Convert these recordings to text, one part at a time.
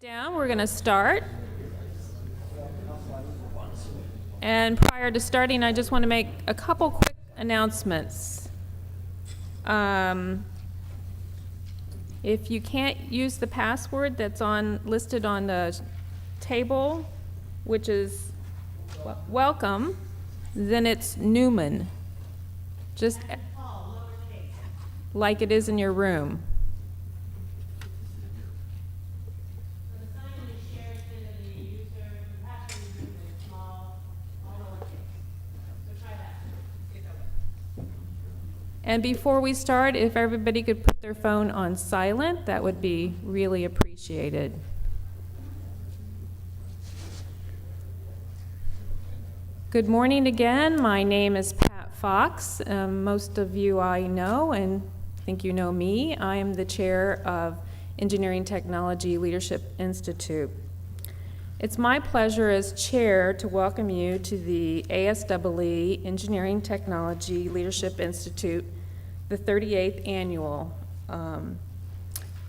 Down, we're going to start. And prior to starting, I just want to make a couple quick announcements. If you can't use the password that's listed on the table, which is welcome, then it's Newman, just like it is in your room. And before we start, if everybody could put their phone on silent, that would be really appreciated. Good morning again. My name is Pat Fox. Most of you I know, and I think you know me. I am the chair of Engineering Technology Leadership Institute. It's my pleasure as chair to welcome you to the ASEE Engineering Technology Leadership Institute, the 38th annual.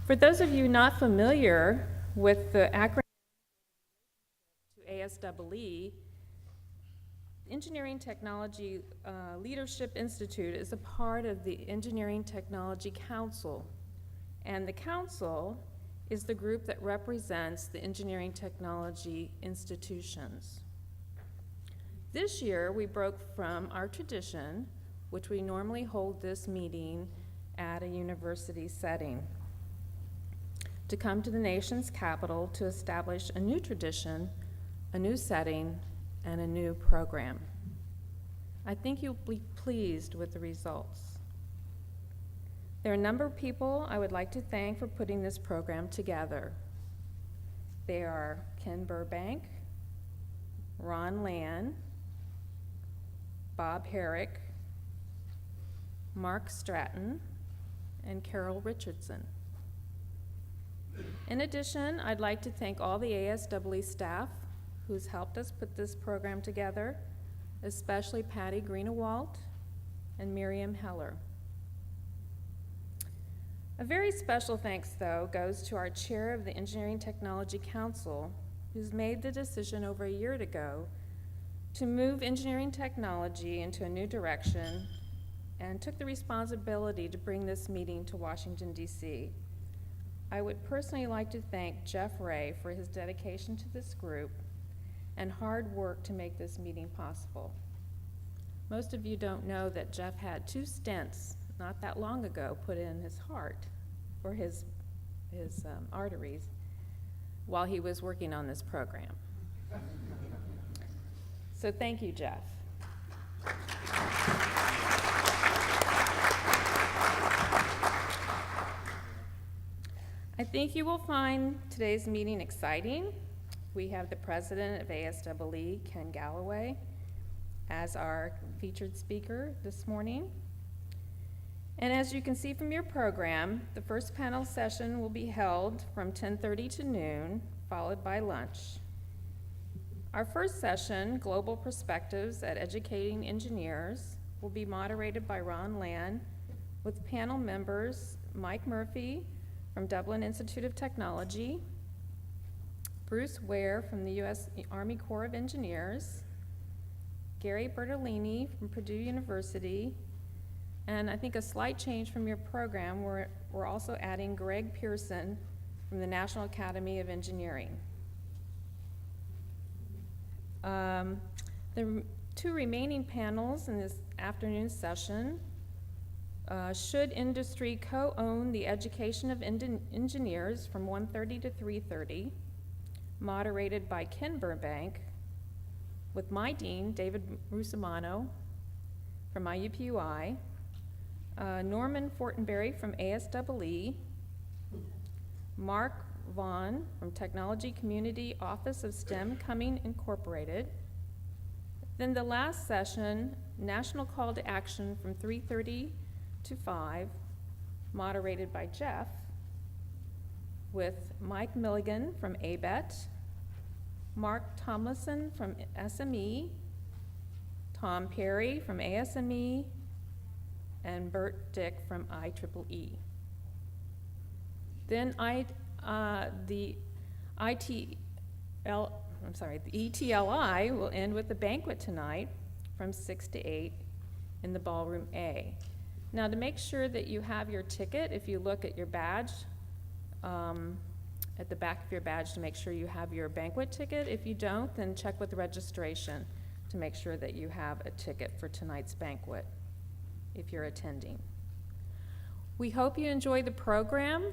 For those of you not familiar with the acronym to ASEE, Engineering Technology Leadership Institute is a part of the Engineering Technology Council, and the council is the group that represents the engineering technology institutions. This year, we broke from our tradition, which we normally hold this meeting at a university setting, to come to the nation's capital to establish a new tradition, a new setting, and a new program. I think you'll be pleased with the results. There are a number of people I would like to thank for putting this program together. They are Kenn Burbank, Ron Land, Bob Herrick, Mark Stratton, and Carol Richardson. In addition, I'd like to thank all the ASEE staff who's helped us put this program together, especially Patty Greenewalt and Miriam Heller. A very special thanks, though, goes to our chair of the Engineering Technology Council, who's made the decision over a year ago to move engineering technology into a new direction and took the responsibility to bring this meeting to Washington, D.C. I would personally like to thank Jeff Ray for his dedication to this group and hard work to make this meeting possible. Most of you don't know that Jeff had 2 stents not that long ago put in his heart or his arteries while he was working on this program. So thank you, Jeff. I think you will find today's meeting exciting. We have the president of ASEE, Kenn Galloway, as our featured speaker this morning. And as you can see from your program, the first panel session will be held from 10:30 to noon, followed by lunch. Our first session, Global Perspectives at Educating Engineers, will be moderated by Ron Land, with panel members Mike Murphy from Dublin Institute of Technology, Bruce Ware from the U.S. Army Corps of Engineers, Gary Bertolini from Purdue University, and I think a slight change from your program, we're also adding Greg Pearson from the National Academy of Engineering. The 2 remaining panels in this afternoon session, should industry co-own the education of engineers from 1:30 to 3:30, moderated by Kenn Burbank, with my dean, David Russomano from IUPUI, Norman Fortenberry from ASEE, Mark Vaughn from Technology Community Office of STEM Coming Incorporated. Then the last session, National Call to Action from 3:30 to 5, moderated by Jeff, with Mike Milligan from ABET, Mark Tomlinson from SME, Tom Perry from ASME, and Bert Dick from IEEE. Then the The ETLI will end with a banquet tonight from 6 to 8 in the ballroom A. Now, to make sure that you have your ticket, if you look at your badge, at the back of your badge, to make sure you have your banquet ticket. If you don't, then check with the registration to make sure that you have a ticket for tonight's banquet if you're attending. We hope you enjoy the program.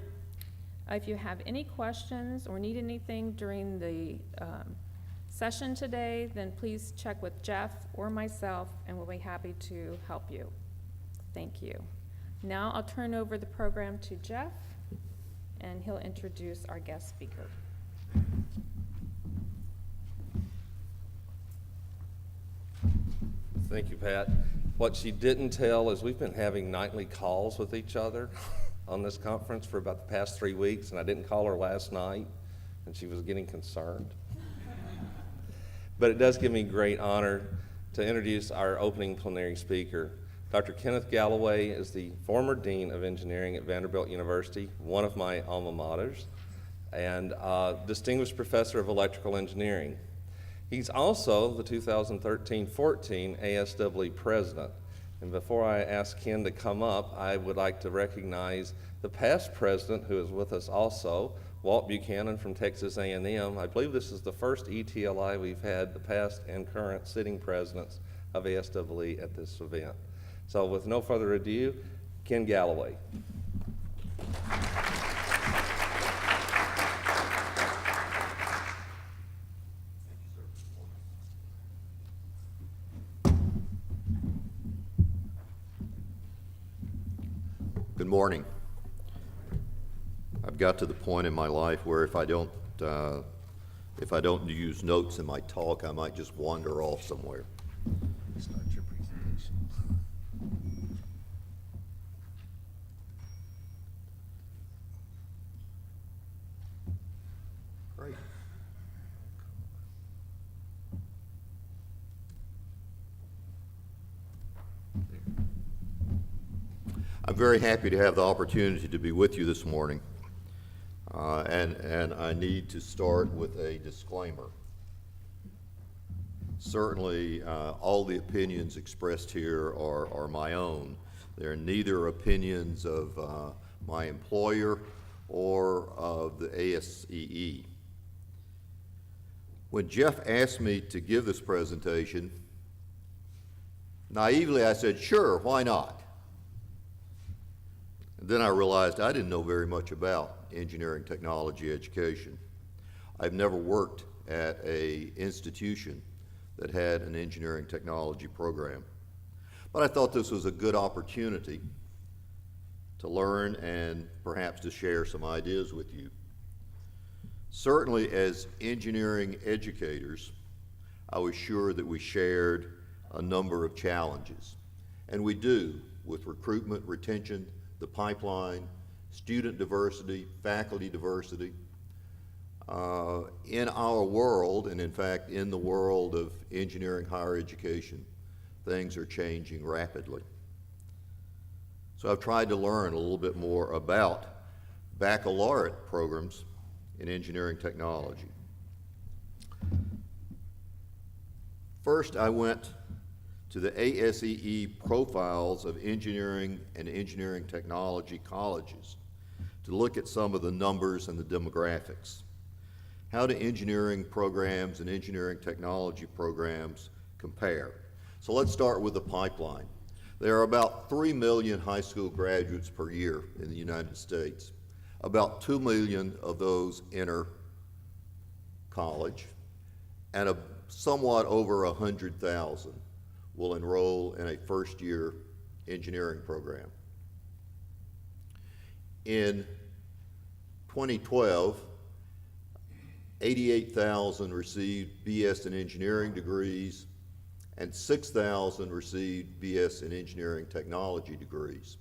If you have any questions or need anything during the session today, then please check with Jeff or myself, and we'll be happy to help you. Thank you. Now I'll turn over the program to Jeff, and he'll introduce our guest speaker. Thank you, Pat. What she didn't tell is we've been having nightly calls with each other on this conference for about the past 3 weeks, and I didn't call her last night, and she was getting concerned. But it does give me great honor to introduce our opening plenary speaker. Dr. Kenneth Galloway is the former Dean of Engineering at Vanderbilt University, one of my alma maters, and Distinguished Professor of Electrical Engineering. He's also the 2013-14 ASEE President. And before I ask Ken to come up, I would like to recognize the past president who is with us also, Walt Buchanan from Texas A&M. I believe this is the first ETLI we've had the past and current sitting presidents of ASEE at this event. So with no further ado, Kenn Galloway. Good morning. I've got to the point in my life where if I don't use notes in my talk, I might just wander off somewhere. Start your presentation. Great. I'm very happy to have the opportunity to be with you this morning. And I need to start with a disclaimer. Certainly, all the opinions expressed here are my own. They're neither opinions of my employer or of the ASEE. When Jeff asked me to give this presentation, naively I said, sure, why not? And then I realized I didn't know very much about engineering technology education. I've never worked at an institution that had an engineering technology program. But I thought this was a good opportunity to learn and perhaps to share some ideas with you. Certainly as engineering educators, I was sure that we shared a number of challenges. And we do with recruitment, retention, the pipeline, student diversity, faculty diversity. In our world, and in fact in the world of engineering higher education, things are changing rapidly. So I've tried to learn a little bit more about baccalaureate programs in engineering technology. First, I went to the ASEE profiles of engineering and engineering technology colleges to look at some of the numbers and the demographics. How do engineering programs and engineering technology programs compare? So let's start with the pipeline. There are about 3 million high school graduates per year in the United States. About 2 million of those enter college, and somewhat over 100,000 will enroll in a first-year engineering program. In 2012, 88,000 received BS in engineering degrees, and 6,000 received BS in engineering technology degrees.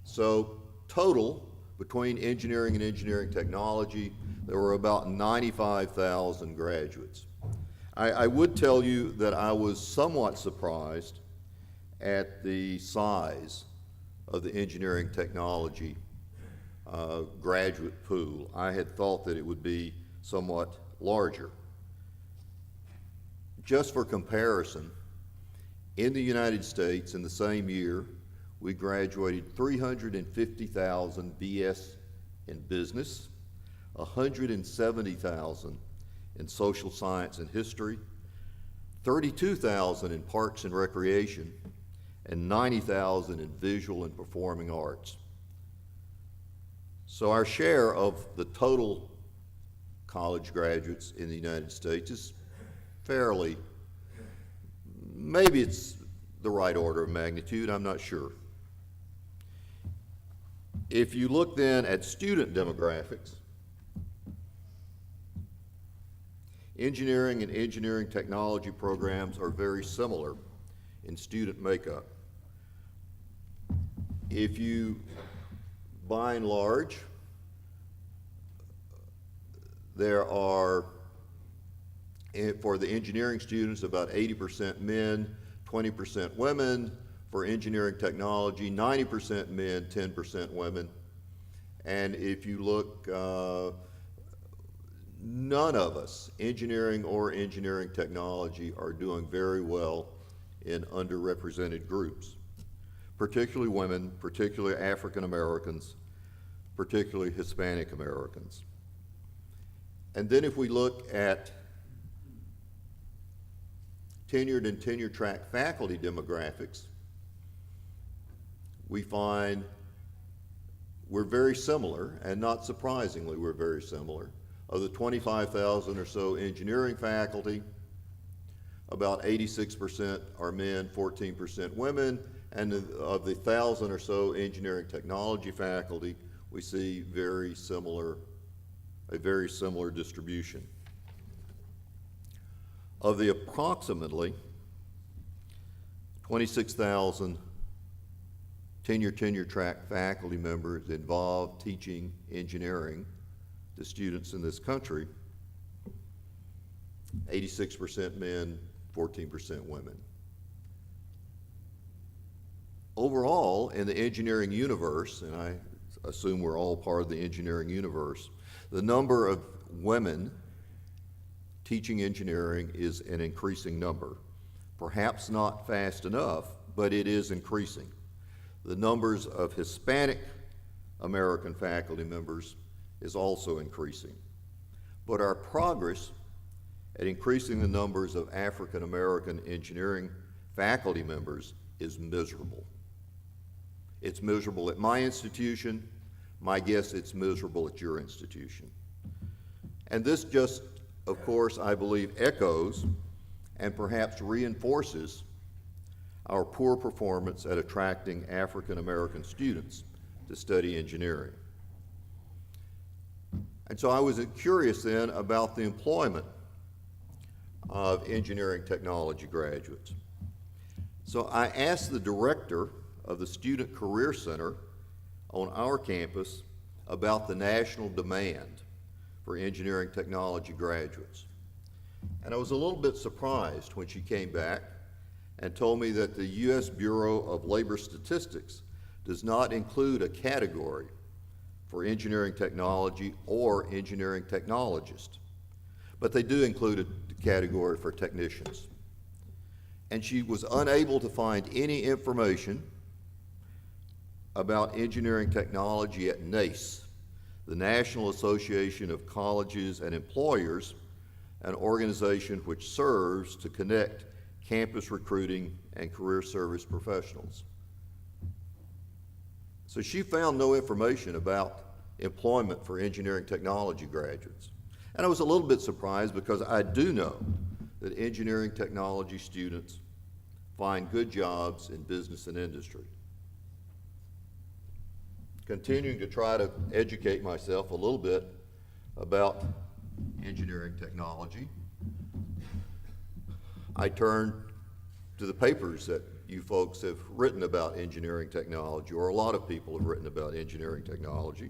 So total, between engineering and engineering technology, there were about 95,000 graduates. I would tell you that I was somewhat surprised at the size of the engineering technology graduate pool. I had thought that it would be somewhat larger. Just for comparison, in the United States in the same year, we graduated 350,000 BS in business, 170,000 in social science and history, 32,000 in parks and recreation, and 90,000 in visual and performing arts. So our share of the total college graduates in the United States is fairly, maybe it's the right order of magnitude, I'm not sure. If you look then at student demographics, engineering and engineering technology programs are very similar in student makeup. If you, by and large, there are, for the engineering students, about 80% men, 20% women. For engineering technology, 90% men, 10% women. And if you look, none of us, engineering or engineering technology, are doing very well in underrepresented groups, particularly women, particularly African Americans, particularly Hispanic Americans. And then if we look at tenured and tenure-track faculty demographics, we find we're very similar, and not surprisingly, we're very similar. Of the 25,000 or so engineering faculty, about 86% are men, 14% women, and of the 1,000 or so engineering technology faculty, we see a very similar distribution. Of the approximately 26,000 tenure track faculty members involved teaching engineering to students in this country, 86% men, 14% women. Overall, in the engineering universe, and I assume we're all part of the engineering universe, the number of women teaching engineering is an increasing number. Perhaps not fast enough, but it is increasing. The numbers of Hispanic American faculty members is also increasing. But our progress at increasing the numbers of African American engineering faculty members is miserable. It's miserable at my institution. My guess it's miserable at your institution. And this just, of course, I believe echoes and perhaps reinforces our poor performance at attracting African American students to study engineering. And so I was curious then about the employment of engineering technology graduates. So I asked the director of the Student Career Center on our campus about the national demand for engineering technology graduates. And I was a little bit surprised when she came back and told me that the U.S. Bureau of Labor Statistics does not include a category for engineering technology or engineering technologist, but they do include a category for technicians. And she was unable to find any information about engineering technology at NACE, the National Association of Colleges and Employers, an organization which serves to connect campus recruiting and career service professionals. So she found no information about employment for engineering technology graduates. And I was a little bit surprised because I do know that engineering technology students find good jobs in business and industry. Continuing to try to educate myself a little bit about engineering technology, I turned to the papers that you folks have written about engineering technology, or a lot of people have written about engineering technology.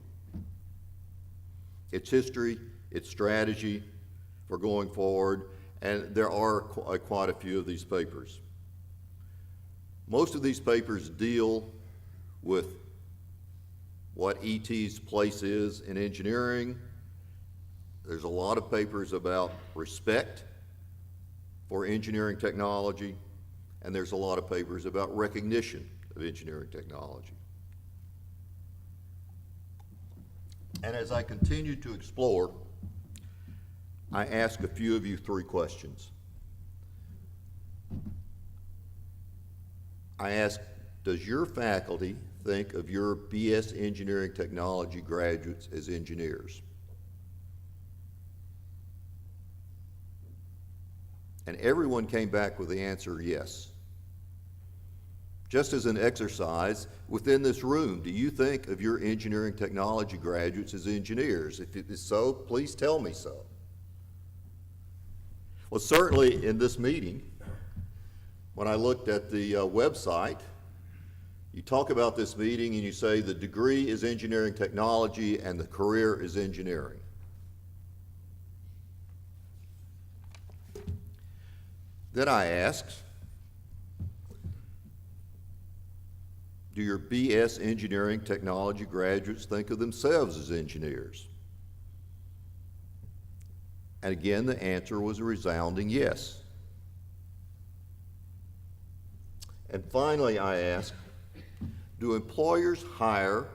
Its history, its strategy for going forward, and there are quite a few of these papers. Most of these papers deal with what ET's place is in engineering, There's a lot of papers about respect for engineering technology, and there's a lot of papers about recognition of engineering technology. And as I continue to explore, I ask a few of you 3 questions. I ask, does your faculty think of your BS Engineering Technology graduates as engineers? And everyone came back with the answer yes. Just as an exercise, within this room, do you think of your engineering technology graduates as engineers? If it is so, please tell me so. Well, certainly in this meeting, when I looked at the website, you talk about this meeting and you say the degree is engineering technology and the career is engineering. Then I asked, do your BS engineering technology graduates think of themselves as engineers? And again, the answer was a resounding yes. And finally, I asked, do employers hire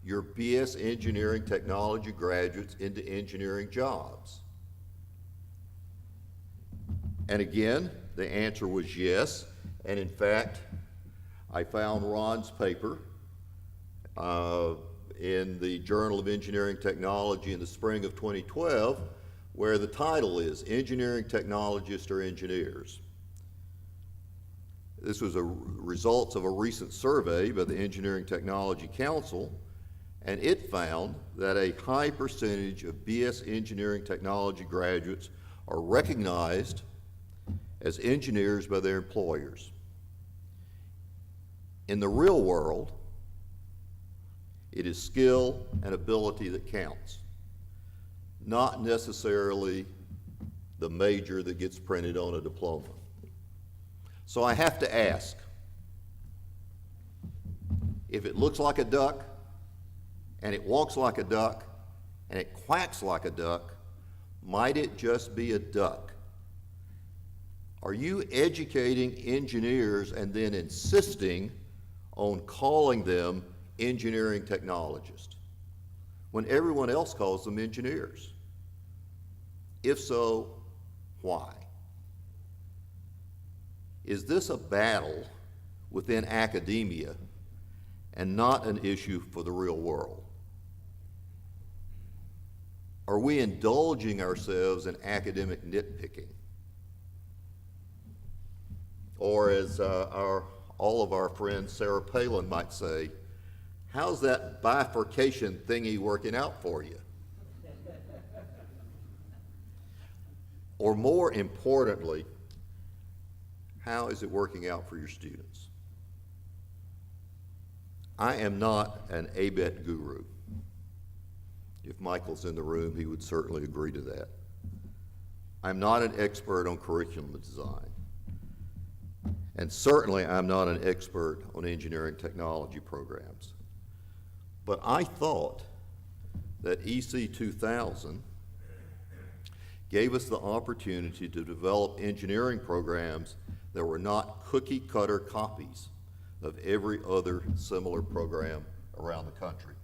your BS engineering technology graduates into engineering jobs? And again, the answer was yes. And in fact, I found Ron's paper in the Journal of Engineering Technology in the spring of 2012, where the title is Engineering Technologists or Engineers. This was a results of a recent survey by the Engineering Technology Council, and it found that a high percentage of BS engineering technology graduates are recognized as engineers by their employers. In the real world, it is skill and ability that counts, not necessarily the major that gets printed on a diploma. So I have to ask, if it looks like a duck, and it walks like a duck, and it quacks like a duck, might it just be a duck? Are you educating engineers and then insisting on calling them engineering technologists when everyone else calls them engineers? If so, why? Is this a battle within academia and not an issue for the real world? Are we indulging ourselves in academic nitpicking? Or as all of our friends Sarah Palin might say, how's that bifurcation thingy working out for you? Or more importantly, how is it working out for your students? I am not an ABET guru. If Michael's in the room, he would certainly agree to that. I'm not an expert on curriculum design. And certainly I'm not an expert on engineering technology programs. But I thought that EC 2000 gave us the opportunity to develop engineering programs that were not cookie-cutter copies of every other similar program around the country.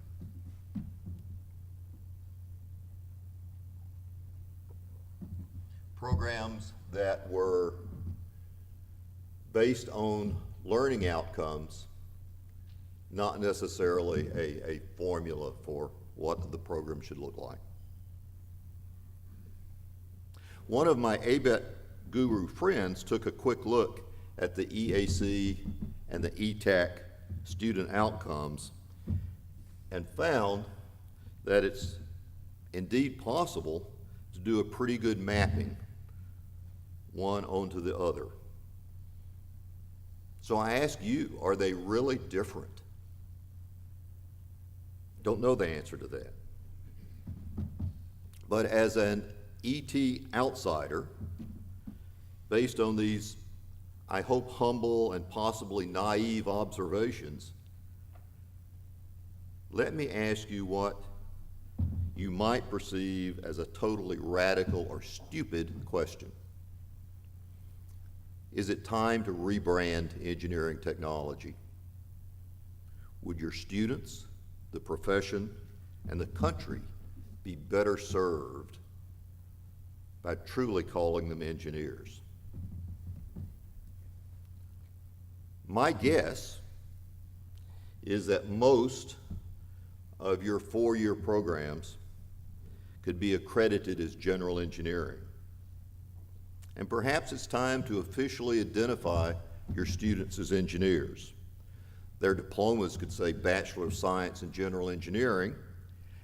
Programs that were based on learning outcomes, not necessarily a formula for what the program should look like. One of my ABET guru friends took a quick look at the EAC and the ETAC student outcomes and found that it's indeed possible to do a pretty good mapping one onto the other. So I ask you, are they really different? Don't know the answer to that. But as an ET outsider, based on these, I hope, humble and possibly naive observations, let me ask you what you might perceive as a totally radical or stupid question. Is it time to rebrand engineering technology? Would your students, the profession, and the country be better served by truly calling them engineers? My guess is that most of your four-year programs could be accredited as general engineering. And perhaps it's time to officially identify your students as engineers. Their diplomas could say Bachelor of Science in General Engineering,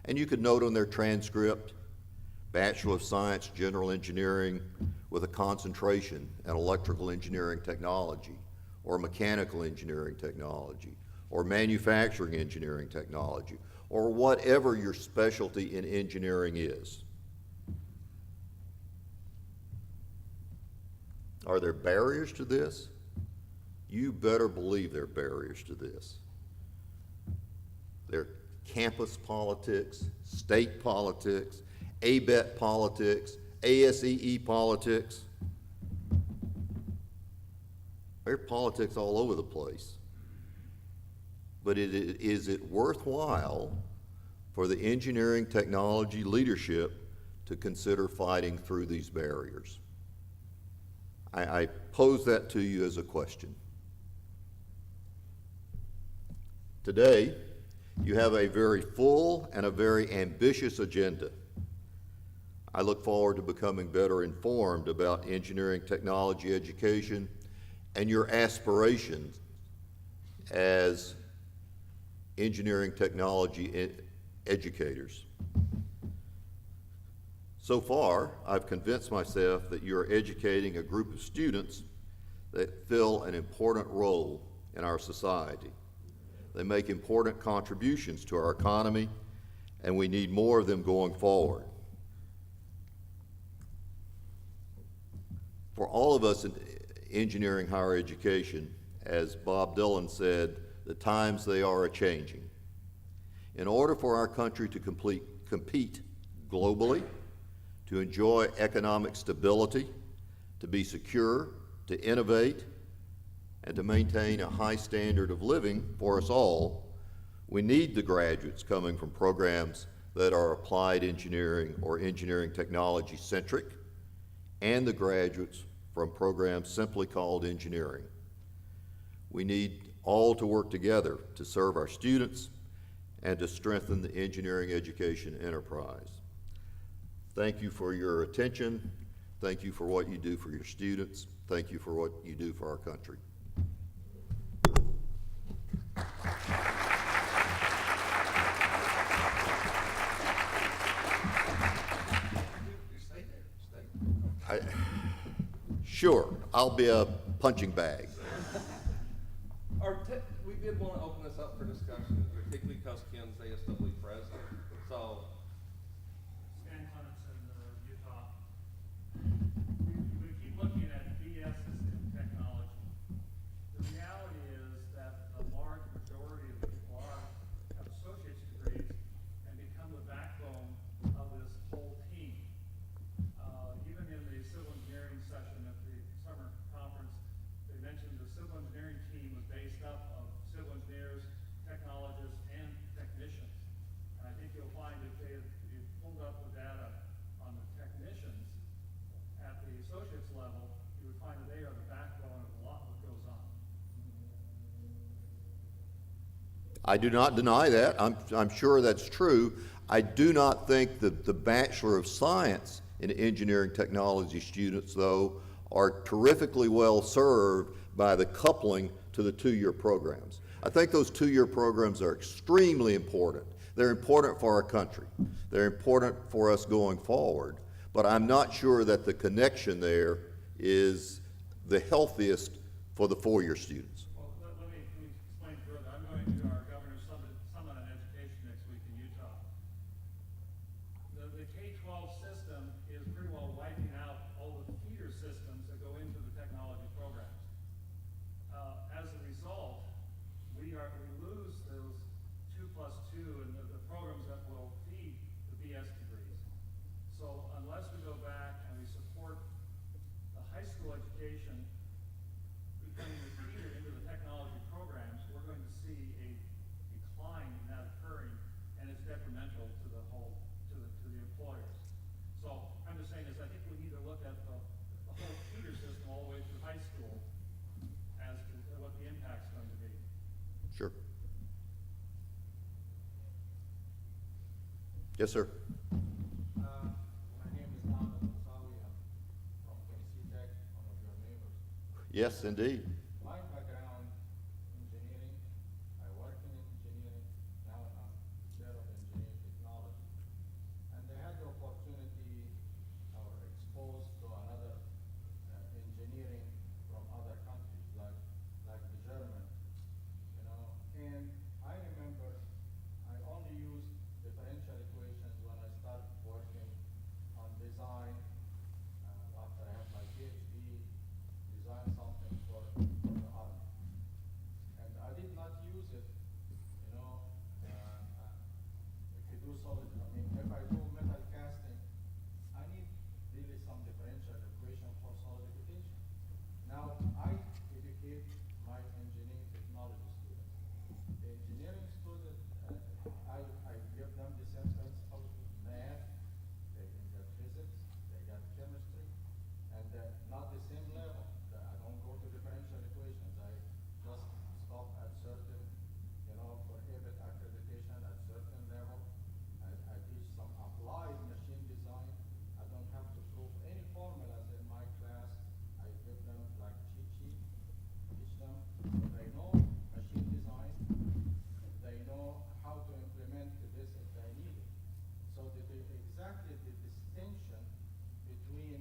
and you could note on their transcript, Bachelor of Science General Engineering with a concentration in electrical engineering technology, or mechanical engineering technology, or manufacturing engineering technology, or whatever your specialty in engineering is. Are there barriers to this? You better believe there are barriers to this. There are campus politics, state politics, ABET politics, ASEE politics. There are politics all over the place. But is it worthwhile for the engineering technology leadership to consider fighting through these barriers? I pose that to you as a question. Today, you have a very full and a very ambitious agenda. I look forward to becoming better informed about engineering technology education and your aspirations as engineering technology educators. So far, I've convinced myself that you're educating a group of students that fill an important role in our society. They make important contributions to our economy, and we need more of them going forward. For all of us in engineering higher education, as Bob Dylan said, the times they are a-changing. In order for our country to compete globally, to enjoy economic stability, to be secure, to innovate, and to maintain a high standard of living for us all, we need the graduates coming from programs that are applied engineering or engineering technology centric, and the graduates from programs simply called engineering. We need all to work together to serve our students and to strengthen the engineering education enterprise. Thank you for your attention. Thank you for what you do for your students. Thank you for what you do for our country. Sure, I'll be a punching bag. We did want to open this up for discussion, particularly because Kenn's ASEE president. So, Utah. We keep looking at BSs in technology. The reality is that the large majority of people have associate's degrees and become the backbone of this whole team. Even in the civil engineering session at the summer conference, they mentioned the civil engineering team was based up of civil engineers, technologists, and technicians. And I think you'll find if you pulled up the data on the technicians at the associates level, you would find that they are the backbone of a lot of what goes on. I do not deny that. I'm sure that's true. I do not think that the Bachelor of Science in Engineering Technology students, though, are terrifically well served by the coupling to the two-year programs. I think those two-year programs are extremely important. They're important for our country. They're important for us going forward. But I'm not sure that the connection there is the healthiest for the four-year students. Well, let me explain further. I'm going to our governor's summit on education next week in Utah. The K-12 system is pretty well wiping out all the feeder systems that go into the technology programs. As a result, we lose those 2+2 and the programs that will feed the BS Yes, sir. My name is Ahmed Musawi. I'm from KC Tech, one of your neighbors. Yes, indeed. My background, engineering. I work in engineering. Now I'm chair of engineering technology. And I had the opportunity or exposed to another engineering from other countries, like the German, you know. And I remember I only used differential equations when I started working on design after I had my PhD, design something for the Army. And I did not use it, you know, if you do solid, I mean, if I do metal casting, I need really some differential equation for solidification. Now, I educate my engineering technology students. The engineering student, I give them the same principles with math, they can get physics, they get chemistry, and not the same level. I don't go to differential equations. I just stop at certain, you know, for EBIT accreditation at certain level. I teach some applied machine design. I don't have to prove any formulas in my class. I give them like cheat sheet, teach them. So they know machine design. They know how to implement this if they need it. So exactly the distinction between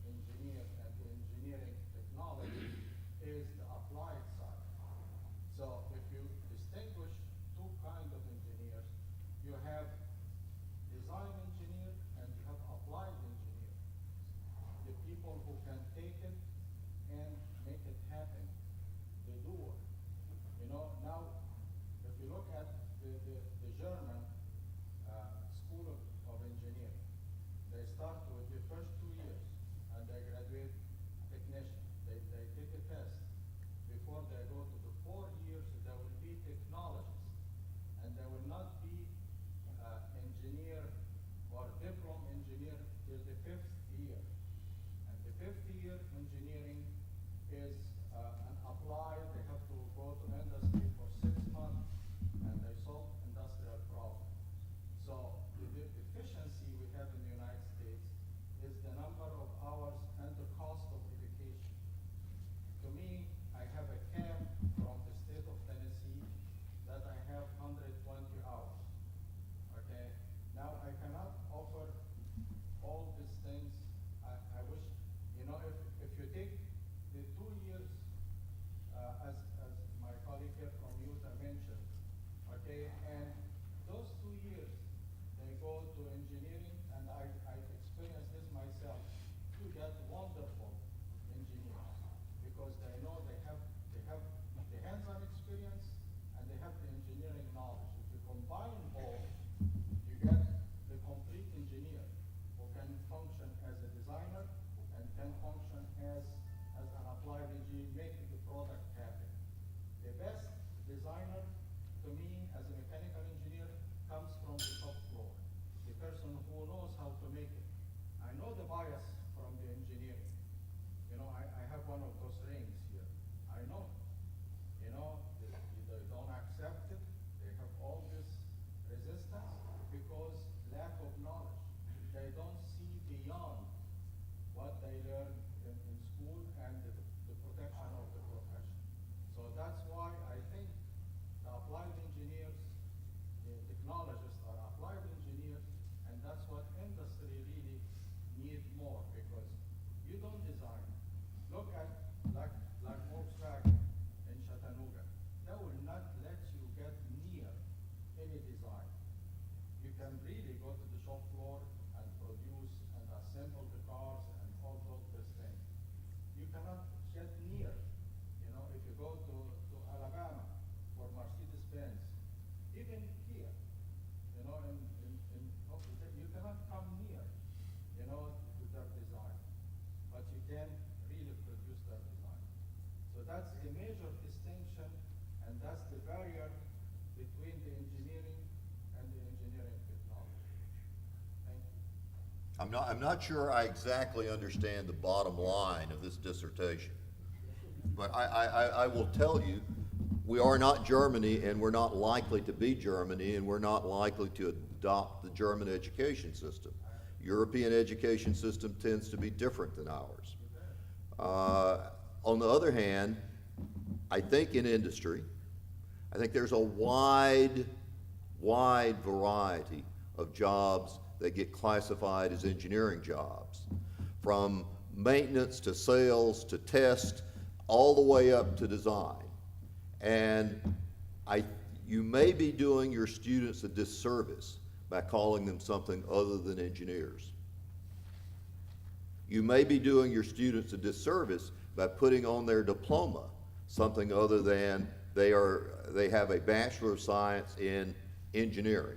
engineer and engineering technology is the applied side. So if you distinguish two kinds of engineers, you have design engineer and you have applied engineer. The people who can take it and make it happen, the doer. You know, now if you look at the German School of Engineering, they start with the first 2 years and they graduate technician. They take a test. Before they go to the 4 years, they will be technologists. And they will not be engineer or diploma engineer till the 5th year. And the 5th year engineering is an applied. They have to go to industry for 6 months and they solve industrial problems. So the efficiency we have in the United States is the number of hours and the cost of education. To me, I have a cap from the state of Tennessee that I have 120 hours. Okay? Now I cannot offer all these things. I wish, you know, if you take the 2 years, as my colleague here from Utah mentioned, okay, and those 2 years, they go to engineering, and I experienced this myself. You get wonderful engineers because they know they have the hands-on experience and they have the engineering knowledge. If you combine both, you get the complete engineer who can function as a designer and can function as an applied engineer, making the product happen. The best designer, to me, as a mechanical engineer, comes from the shop floor. The person who knows how to make it. I know the bias from the engineering. You know, I have one of those rings here. I know. You know, they don't accept it. They have all this resistance because lack of knowledge. They don't see beyond what they learn in school and the protection of the profession. So that's why I think the applied engineers, the technologists are applied engineers, and that's what industry really need more because you don't design. Look at like Volkswagen in Chattanooga. They will not let you get near any design. You can really go to the shop floor and produce and assemble the cars and all those things. You cannot get near. You know, if you go to Alabama for Mercedes-Benz, even here, you know, you cannot come near, you know, to their design, but you can really produce their design. So that's a major distinction, and that's the barrier between the engineering and the engineering technology. Thank you. I'm not sure I exactly understand the bottom line of this dissertation. But I will tell you, we are not Germany, and we're not likely to be Germany, and we're not likely to adopt the German education system. European education system tends to be different than ours. On the other hand, I think in industry, I think there's a wide variety of jobs that get classified as engineering jobs, from maintenance to sales to test, all the way up to design. And you may be doing your students a disservice by calling them something other than engineers. You may be doing your students a disservice by putting on their diploma something other than they have a Bachelor of Science in engineering.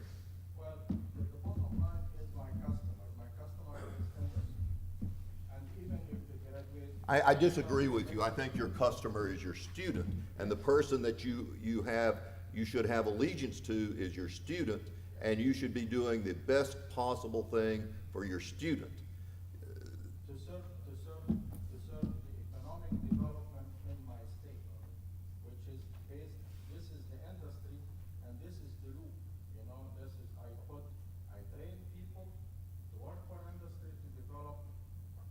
Well, the bottom line is my customer. My customer is industry. And even if the graduate. I disagree with you. I think your customer is your student, and the person that you should have allegiance to is your student, and you should be doing the best possible thing for your student. To serve the economic development in my state, which is based, this is the industry and this is the loop. You know, I train people to work for industry to develop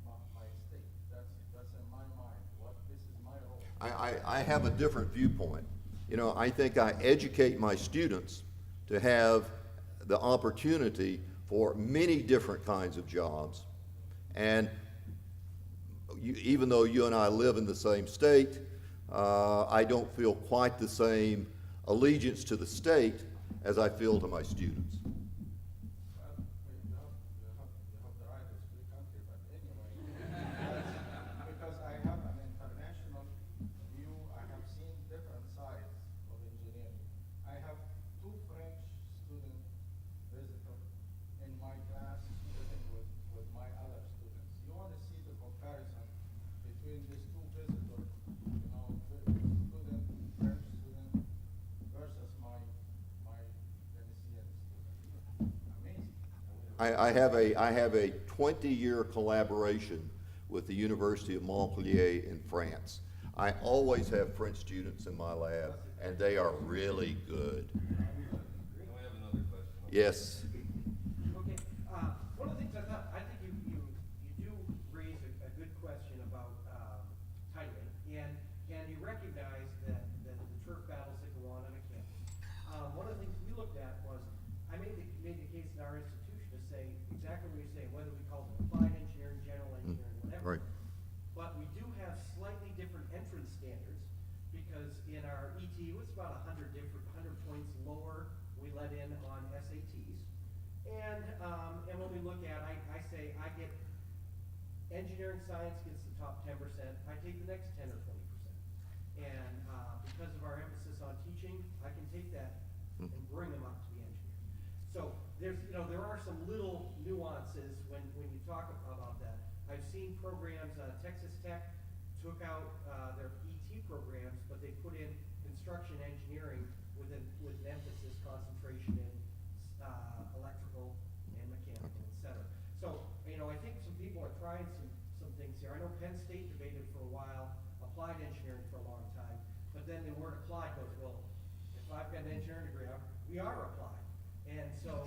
my state. That's in my mind. This is my role. I have a different viewpoint. You know, I think I educate my students to have the opportunity for many different kinds of jobs. And even though you and I live in the same state, I don't feel quite the same allegiance to the state as I feel to my students. Well, you have the right to speak country, but anyway, because I have an international view, I have seen different sides of engineering. I have two French student visitors in my class sitting with my other students. You want to see the comparison between these two visitors, you know, French student versus my Venezuelan student. Amazing. I have a 20-year collaboration with the University of Montpellier in France. I always have French students in my lab, and they are really good. Can we have another question? Yes. Okay, one of the things I think you do raise a good question about titling, and you recognize that the turf battles that go on a campus. One of the things we looked at was, I made the case in our institution to say exactly what you're saying, whether we call it applied engineering, general engineering, whatever. Right. But we do have slightly different entrance standards, because in our ETU, it's about 100 points lower we let in on SATs. And when we look at, I say I get engineering science gets the top 10%, I take the next 10 or 20%. And because of our emphasis on teaching, I can take that and bring them up to be engineers. So there are some little nuances when you talk about that. I've seen programs, Texas Tech took out their ET programs, but they put in construction engineering with an emphasis concentration in electrical and mechanical, et cetera. So, I think some people are trying some things here. I know Penn State debated for a while, applied engineering for a long time, but then the word applied goes, well, if I've got an engineering degree, we are applied. And so,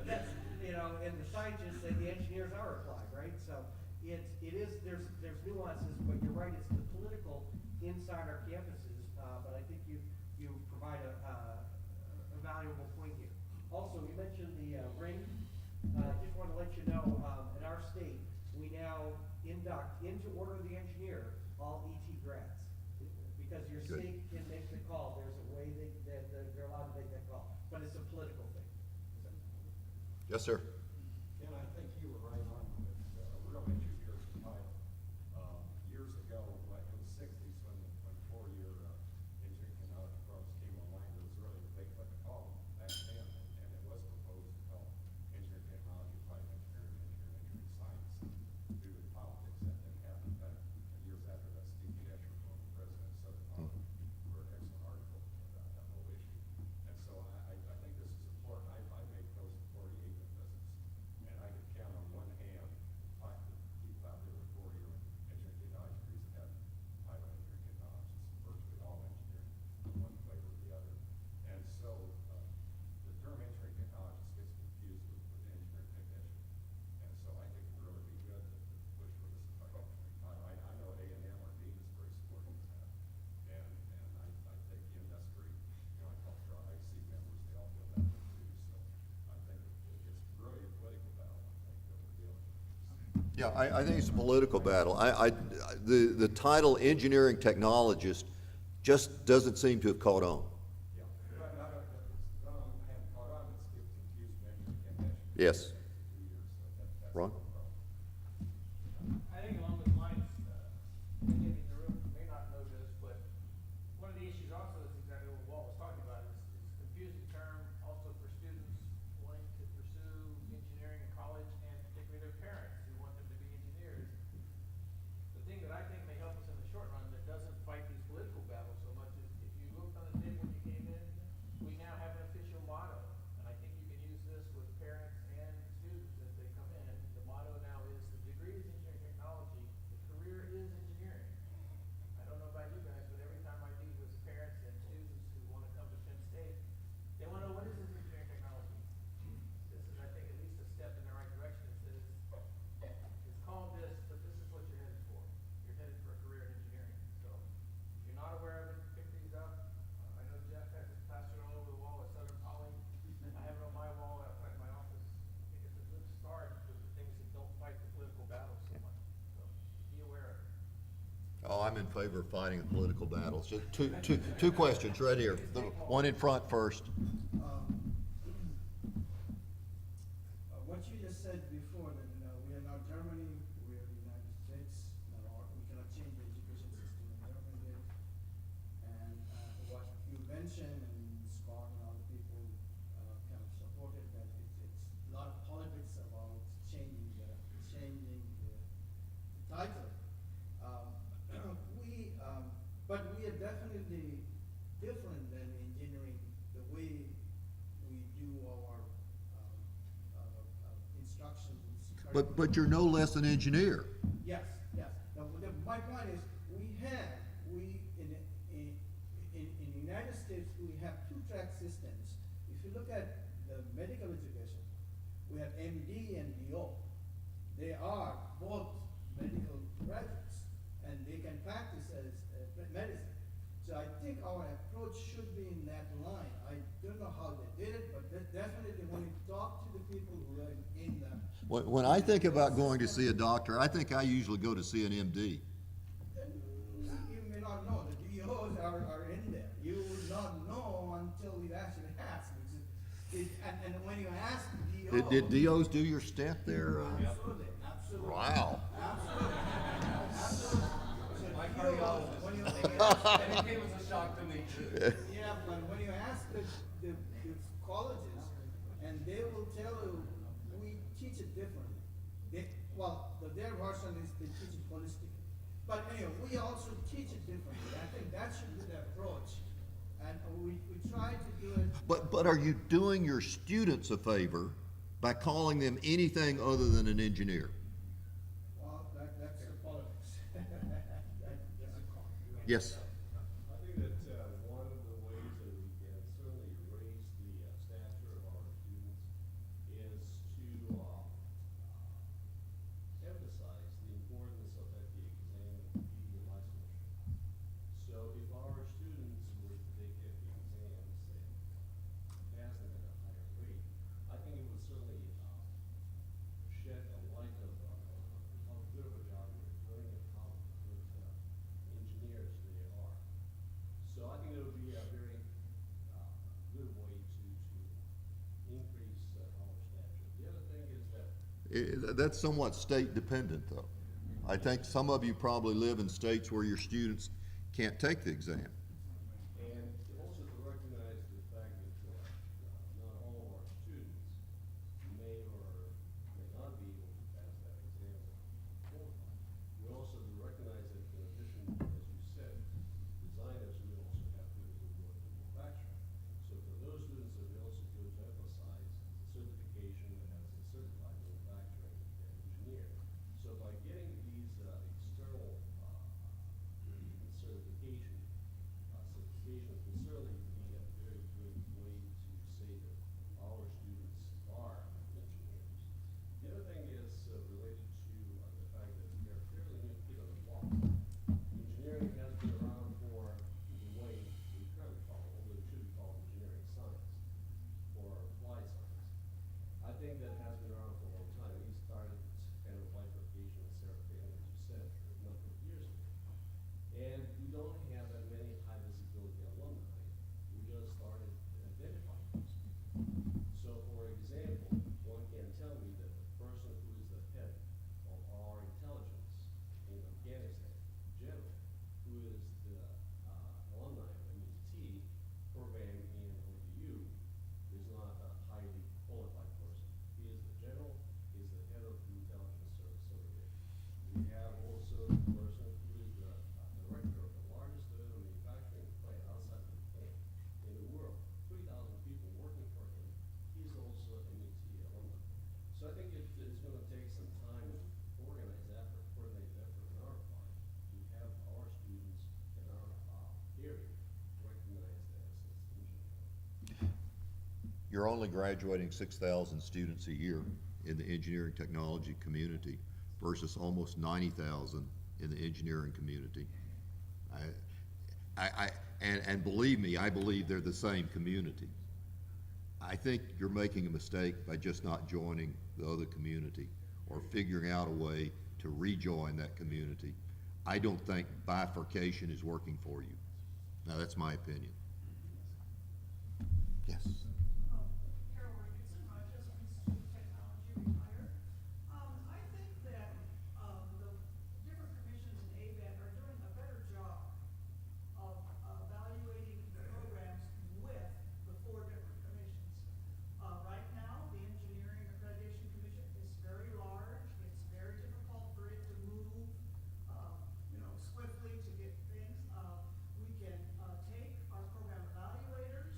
that's, and the scientists say the engineers are applied, right? So there's nuances, but you're right, it's the political inside our campuses, but I think you provide a valuable point here. Also, you mentioned the ring. I just want to let you know, in our state, we now induct into Order of the Engineer all ET grads. Because your Good. state can make the call, there's a way that they're allowed to make that call, but it's a political thing. Yes, sir. And I think you were right on with a real engineer's title. Years ago, like in the 60s, when four-year engineering technology programs came online, there was really a debate what to call them back then, and it was proposed to call engineering technology, applied engineering science, due to the politics that didn't happen. But years after that, Steve Dasher, former president, said wrote an excellent article about that whole issue. And so I think this is important. I make those 48 visits Yeah, I think it's a political battle. The title engineering technologist just doesn't seem to have caught on. Yeah, not, haven't caught on, it's get confused with engineering technician. Yes. 2 years, so that's Ron? no problem. I think along those lines, many of you in the room may not know this, but one of the issues also is exactly what Walt was talking about, is confusing term also for students wanting to pursue engineering in college, and particularly their parents who want them to be engineers. The thing that I think may help us in the short run that doesn't fight these political battles so much is if you looked on the table when you came in, we now have an official motto. And I think you can use this with parents and students as they come in. The motto now is the degree is engineering technology, the career is engineering. I don't know about you guys, but every time I meet with parents and students who want to come to Penn State, they want to know what is this engineering technology? This is, I think, at least a step in the right direction. It says, it's called this, but this is what you're headed for. You're headed for a career in engineering. So if you're not aware of it, pick these up. I know Jeff has it plastered all over the wall at Southern Poly. I have it on my wall outside my office. I think it's a good start with the things that don't fight the political battles so much. So be aware of it. Oh, I'm in favor of fighting the political battles. Just two questions right here. The one in front first. What you just said before, that, we are not Germany, we are the United States, we cannot change the education system in Germany did. And, what you mentioned, and Scott and other people, kind of supported that it's a lot of politics about changing the title. But we are definitely different than engineering, the way we do our instructions. But you're no less an engineer. Yes, yes. Now, my point is, in the United States, we have two-track systems. If you look at the medical education, we have MD and DO. They are both medical graduates, and they can practice as medicine. So I think our approach should be in that line. I don't know how they did it, but definitely when you talk to the people who are in the. When I think about going to see a doctor, I think I usually go to see an MD. You may not know, the DOs are in there. You would not know until you actually ask. And when you ask the DO. Did DOs do your stint there? Absolutely, absolutely. Wow. Absolutely. Absolutely. My cardiologist. When you And it came as a shock to me too. yeah, but when you ask the colleges, and they will tell you, we teach it differently. Their version is they teach it holistically. But anyway, we also teach it differently. I think that should be the approach. And we try to do it. But are you doing your students a favor by calling them anything other than an engineer? Well, that's the politics. Yes. I think that, one of the ways that we can certainly raise the stature of our students is to, emphasize the importance of the exam and be licensure. So if our students were to take the exams and pass them at a higher rate, I think it would certainly, shed a light of, how good of a job we're doing and how good, engineers they are. So I think it would be a very, good way to increase, our stature. The other thing is that That's somewhat state dependent, though. I think some of you probably live in states where your students can't take the exam. And also to recognize the fact that, not all of our students may or may not be able to pass that exam or qualify. We also recognize that in addition, as you said, designers, we also have to do work in manufacturing. So for those students, that we also do to emphasize certification as a certified manufacturing engineer. So by getting these, external, certification, you're only graduating 6,000 students a year in the engineering technology community versus almost 90,000 in the engineering community. And believe me, I believe they're the same community. I think you're making a mistake by just not joining the other community or figuring out a way to rejoin that community. I don't think bifurcation is working for you. Now, that's my opinion. Yes. Carol Richardson, Rochester Institute of Technology, retired. I think that the different commissions in ABET are doing a better job of evaluating the programs with the 4 different commissions. Right now, the Engineering Accreditation Commission is very large. It's very difficult for it to move, swiftly to get things. We can take our program evaluators.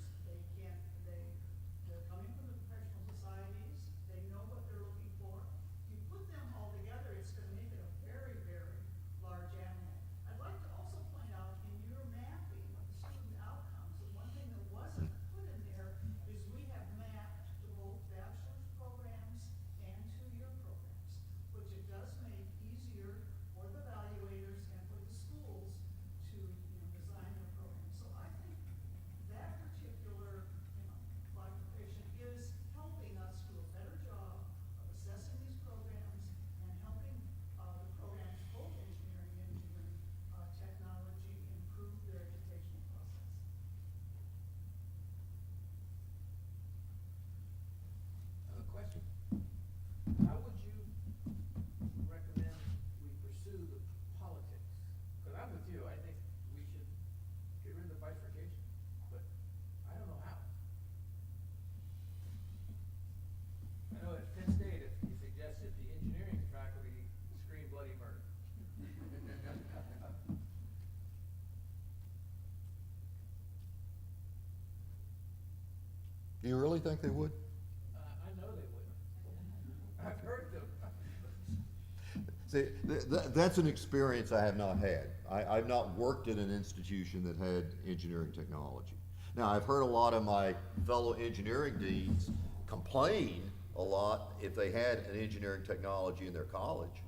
They're coming from the professional societies. They know what they're looking for. If you put them all together, it's going to make it a very, very large animal. I'd like to also point out in your mapping of the student outcomes, the one thing that wasn't put in there is we have mapped to both bachelor's programs and 2-year programs, which it does make easier for the evaluators and for the schools to design their programs. So I think that particular bifurcation is helping us do a better job of assessing these programs and helping the programs, both engineering and technology, improve their educational process. Question. How would you recommend we pursue the politics? Because I'm with you, I think we should get rid of the bifurcation, but I don't know how. I know at Penn State, if you suggested the engineering faculty scream bloody murder. Do you really think they would? I know they wouldn't. I've heard them. See, that's an experience I have not had. I've not worked in an institution that had engineering technology. Now, I've heard a lot of my fellow engineering deans complain a lot if they had an engineering technology in their college.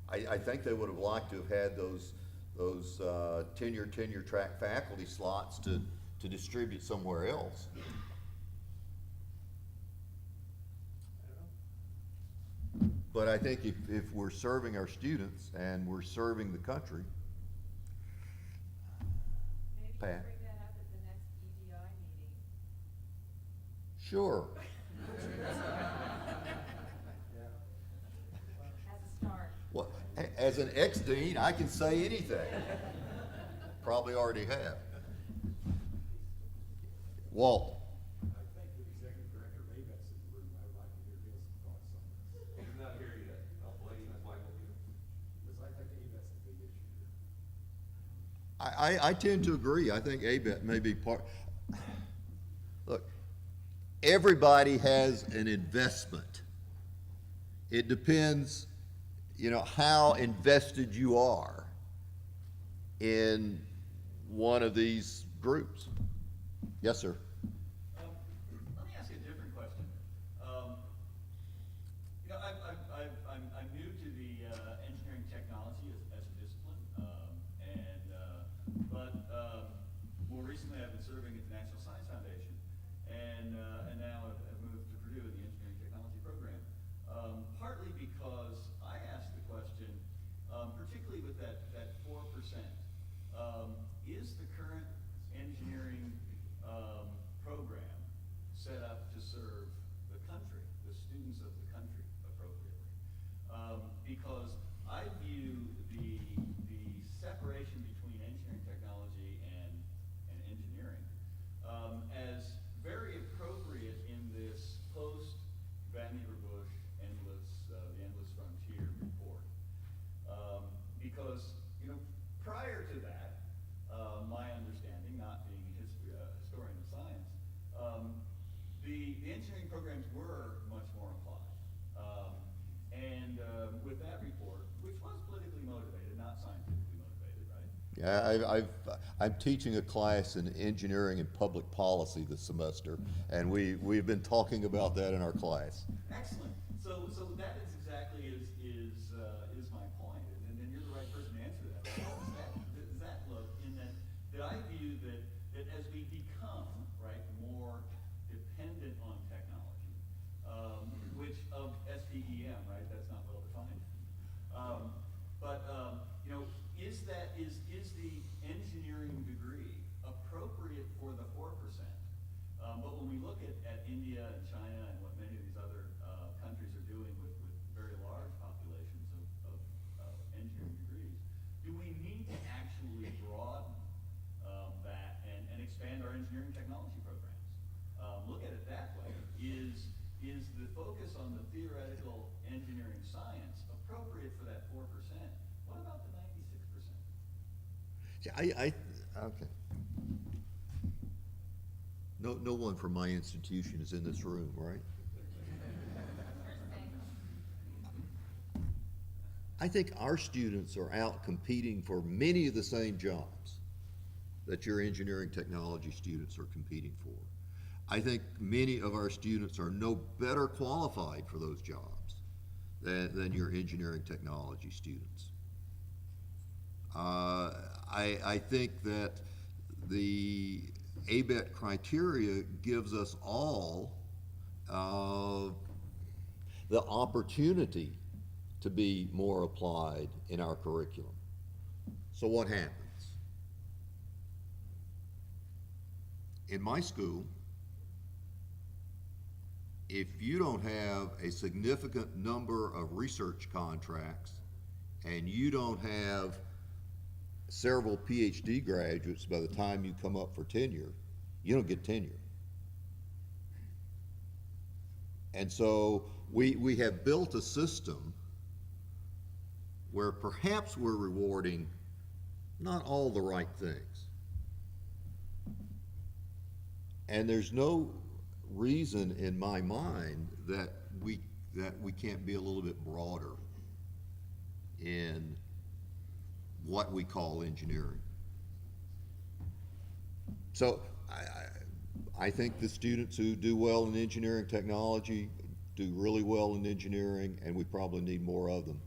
I think they would have liked to have had those tenure track faculty slots to distribute somewhere else. But I think if we're serving our students and we're serving the country, Maybe Pat? bring that up at the next EDI meeting. sure. As a start. Well, as an ex-dean, I can say anything. Probably already have. Walt. I think the executive director of ABET's in the room. I would like to hear his thoughts on this. He's not here yet. I'll blame Michael here. Because I think ABET's a big issue here. I tend to agree. I think ABET may be part. Look, everybody has an investment. It depends, how invested you are in one of these groups. Yes, sir. Let me ask you a different question. I'm new to the engineering technology as a discipline, but more recently I've been serving at the National Science Foundation, and now I've moved to Purdue in the engineering technology program. Partly because I asked the question, particularly with that 4%, is the current engineering program set up to serve the country, the students of the country appropriately? Because I view the separation between engineering technology and engineering as very appropriate in this post-Van Bush the Endless Frontier report. Because, prior to that, my understanding, not being a historian of science, the engineering programs were much more applied. And with that report, which was politically motivated, not scientifically motivated, right? Yeah, I'm teaching a class in engineering and public policy this semester, and we've been talking about that in our class. Excellent. So that is exactly is my point, and you're the right person to answer that. How does that look in that I view that as we become, right, more dependent on technology, which of STEM, right, that's not well defined. You know, is the engineering degree appropriate for the 4%? But when we look at India and China and what many of these other countries are doing with very large populations of engineering degrees, do we need to actually broaden that and expand our engineering technology programs? Look at it that way. Is the focus on the theoretical engineering science appropriate for that 4%? What about the 96%? Yeah, okay. No one from my institution is in this room, right? I think our students are out competing for many of the same jobs that your engineering technology students are competing for. I think many of our students are no better qualified for those jobs than your engineering technology students. I think that the ABET criteria gives us all the opportunity to be more applied in our curriculum. So what happens? In my school, if you don't have a significant number of research contracts and you don't have several PhD graduates by the time you come up for tenure, you don't get tenure. And so we have built a system where perhaps we're rewarding not all the right things. And there's no reason in my mind that we can't be a little bit broader in what we call engineering. So I think the students who do well in engineering technology do really well in engineering, and we probably need more of them.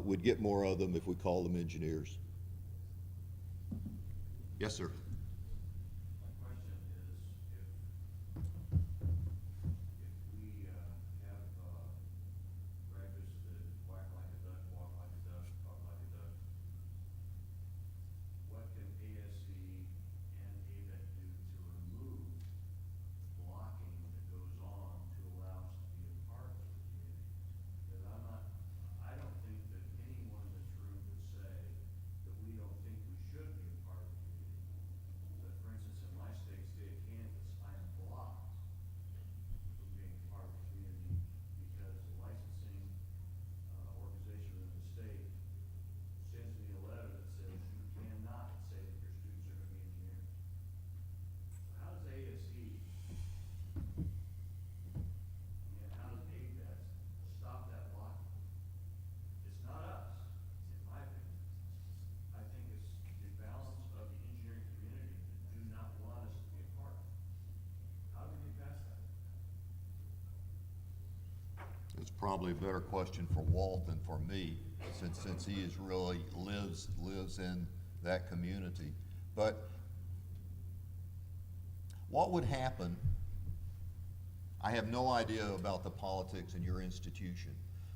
We'd get more of them if we call them engineers. Yes, sir. My question is, if we have graduates that quack like a duck, walk like a duck, talk like a duck, what can ASEE and ABET do to remove blocking that goes on to allow us to be a part of the community? Because I don't think that anyone in this room would say that we don't think we should be a part of the community. But for instance, in my state of Kansas, I am blocked from being a part of the community because the licensing organization within the state sends me a letter that says you cannot say that your students are going to be engineers. So how does ASE and how does ABET stop that blocking? It's not us, in my opinion. I think it's the balance of the engineering community that do not want us to be a part. How do we get past that? It's probably a better question for Walt than for me, since he is really lives in that community. But what would happen? I have no idea about the politics in your institution,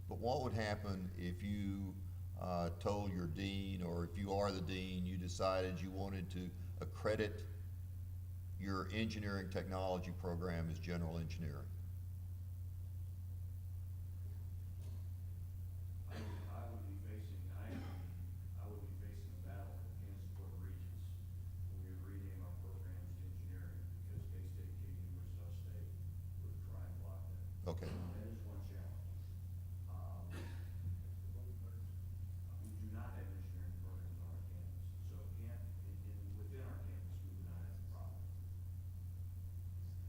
but what would happen if you told your dean, or if you are the dean, you decided you wanted to accredit your engineering technology program as general engineering? I would be facing a battle with Kansas Board of Regents when we would rename our programs to engineering, because K-State, Katy, and Wichita State would try and block that. Okay. That is one challenge. We do not have engineering programs on our campus, so within our campus, we would not have a problem.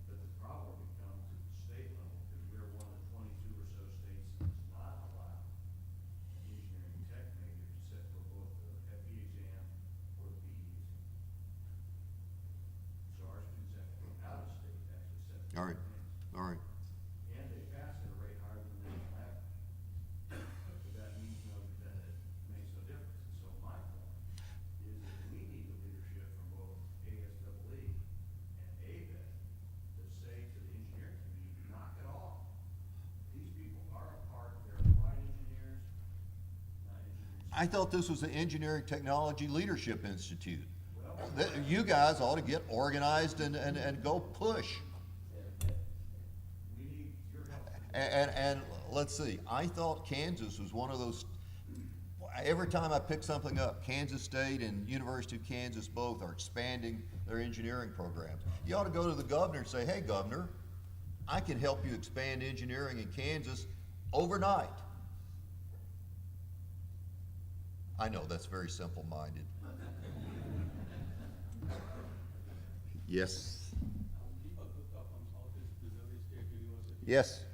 But the problem becomes at the state level, because we are one of the 22 or so states that does not allow an engineering tech major to sit for both the FE exam or the PE exam. I thought this was the Engineering Technology Leadership Institute. You guys ought to get organized and go push. We need your help. And let's see, I thought Kansas was one of those, every time I pick something up, Kansas State and University of Kansas both are expanding their engineering programs. You ought to go to the governor and say, hey, governor, I can help you expand engineering in Kansas overnight. I know, that's very simple-minded. Yes. Deepak Gupta from Southeast Missouri State University. Yes.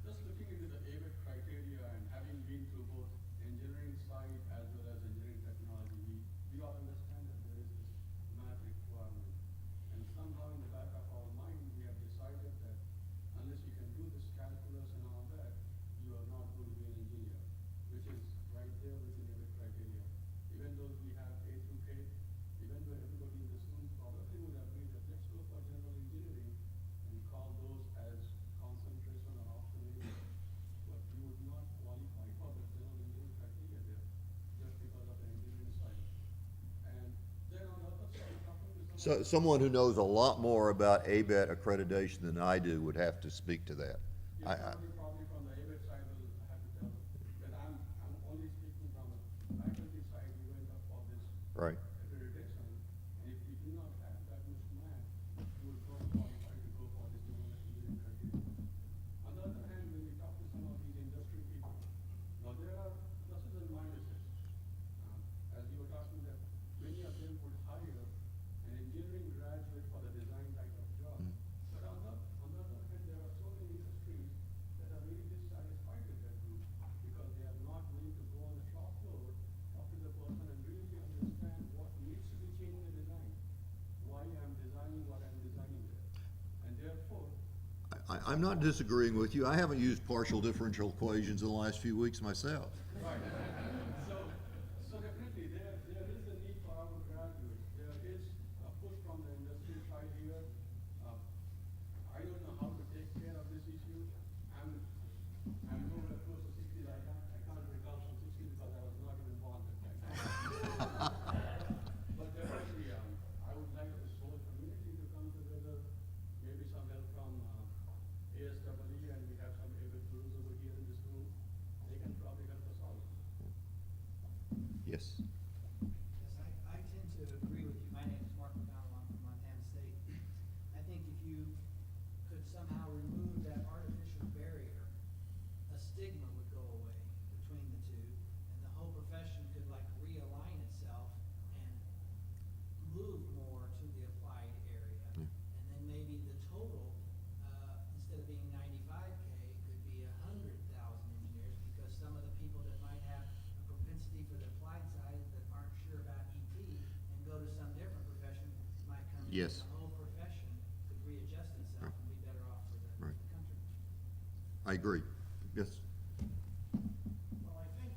Just looking into the ABET criteria and having been through both engineering side as well as engineering technology, we all understand that there is this math requirement. And somehow in the back of our mind, we have decided that unless you can do this calculus and all that, you are not going to be an engineer, which is right there within ABET criteria. Even though we have A through K, even though everybody in this room probably would agree that let's go for general engineering and call those as concentration or optional areas. But you would not qualify for the general engineering criteria there, just because of the engineering side. And then on the other side, talking to So, someone who knows a lot more about ABET accreditation than I do would have to speak to that. Probably from the ABET side will have to tell, but I'm only speaking from the faculty side, we went up for this Right. accreditation. And if we do not have that much math, we would not qualify to go for this general engineering criteria. On the other hand, when we talk to some of these industry people, now there are pluses and minuses. As you were talking that many of them would hire an engineering graduate for the design type of job. But on the other hand, there are so many industries that are really dissatisfied with that group because they are not willing to go on the shop floor, talk to the person and really understand what needs to be changed in the design, why I'm designing what I'm designing there. And therefore, I'm not disagreeing with you. I haven't used partial differential equations in the last few weeks myself. right. So definitely there is a need for our graduates. There is a push from the industry side here. I don't know how to take care of this issue. I'm nowhere close to 60. I can't recall from 60 because I was not even born at that time. But definitely, I would like this whole community to come together. Maybe some help from ASEE, and we have some ABET gurus over here in this room. They can probably help us out. Yes. Yes, I tend to agree with you. My name is Mark McDonald, I'm from Montana State. I think if you could somehow remove that artificial barrier, a stigma would go away between the two, and the whole profession could like realign itself and move more to the applied area. And then maybe the total, instead of being 95K, could be 100,000 engineers, because some of the people that might have a propensity for the applied side that aren't sure about ET and go to some different profession might come in. Yes. The whole profession could readjust itself and be better off for the Right. country. I agree. Yes. Well, I think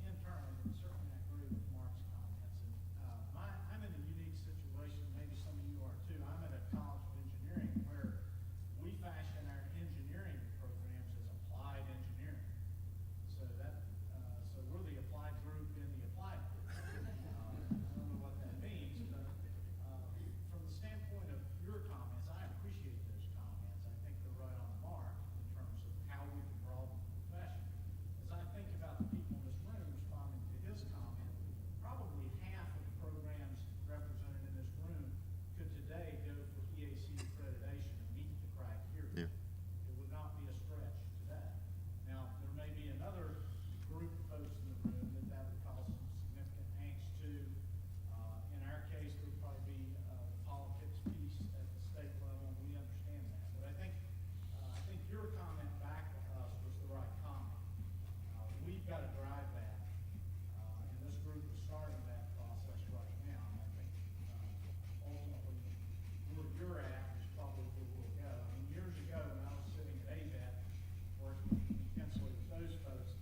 internally, and certainly I agree with Mark's comments, and I'm in a unique situation, maybe some of you are too. I'm at a college of engineering where we fashion our engineering programs as applied engineering. So so we're the applied group in the applied group. I don't know what that means, but from the standpoint of your comments, I appreciate those comments. I think they're right on the mark in terms of how we can broaden the profession. As I think about the people in this room responding to his comment, probably half of the programs represented in this room could today go for EAC accreditation and meet the criteria. Yeah. It would not be a stretch to that. Now, there may be another group of folks in the room that would cause some significant angst to. In our case, there would probably be the politics piece at the state level, and we understand that. But I think your comment back to us was the right comment. We've got to drive that, and this group is starting that process right now. And I think ultimately, where you're at is probably where we'll go. I mean, years ago, when I was sitting at ABET, working intensely with those folks,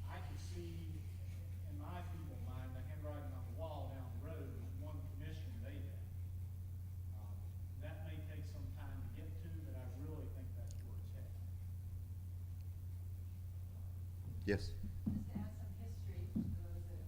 I could see in my feeble mind the handwriting on the wall down the road was one commission at ABET. That may take some time to get to, but I really think that's where it's headed. Yes. Just to add some history for those that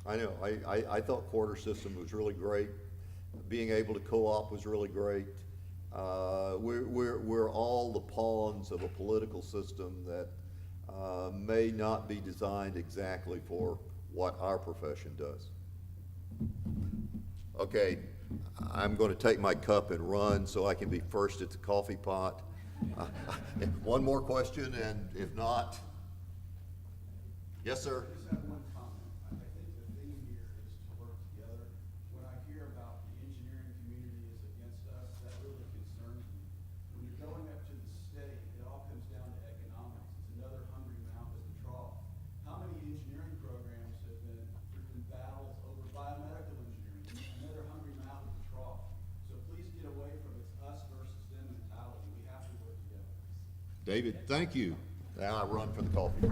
I know, I thought quarter system was really great. Being able to co-op was really great. We're all the pawns of a political system that may not be designed exactly for what our profession does. Okay, I'm going to take my cup and run so I can be first at the coffee pot. One more question, and if not, yes, sir. I just have one comment. I think the theme here is to work together. When I hear about the engineering community is against us, that really concerns me. When you're going up to the state, it all comes down to economics. It's another hungry mouth at the trough. How many engineering programs have been freaking battles over biomedical engineering? Another hungry mouth at the trough. So please get away from this us versus them mentality. We have to work together. David, thank you. Now I run for the coffee.